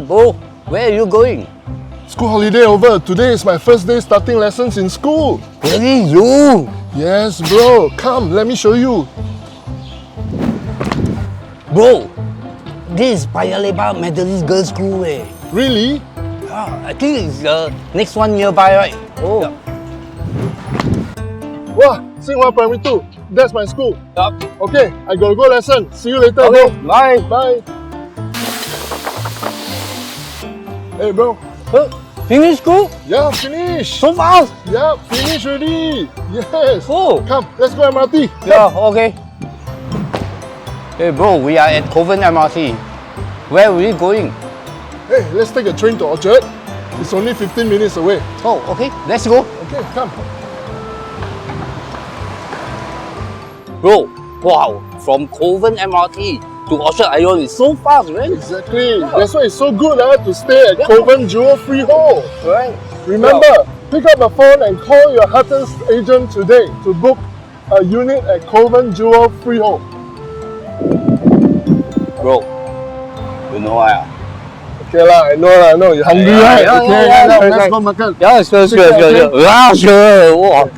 Hey bro, where are you going? School holiday over. Today is my first day starting lessons in school. Really, you? Yes, bro. Come, let me show you. Bro, this is Paya Lebar Methodist Girls' School eh. Really? Yeah, I think it's the next one nearby, right? Oh. Yeah. Wow, Xinghua Primary 2. That's my school. Yep. Okay, I gotta go lesson. See you later, Okay, bro. bye. Bye. Hey, bro. Huh? Finish school? Yeah, finish. So fast? Yeah, finish already. Yes. Oh. Come, let's go MRT. Yeah, okay. Hey bro, we are at Kovan MRT. Where are we going? Hey, let's take a train to Orchard. It's only 15 minutes away. Oh, okay, let's go. Okay, come. Bro, wow, from Kovan MRT to Orchard Ion is so fast, right? Exactly. That's why it's so good to stay at Kovan Jewel freehold. Right. Remember, pick up a phone and call your Huttons agent today to book a unit at Kovan Jewel freehold. Bro, you know why? Okay lah, I know. You're hungry, right? Yeah, okay, yeah, let's go makan. Yeah, sure. Wow, sure. Wow.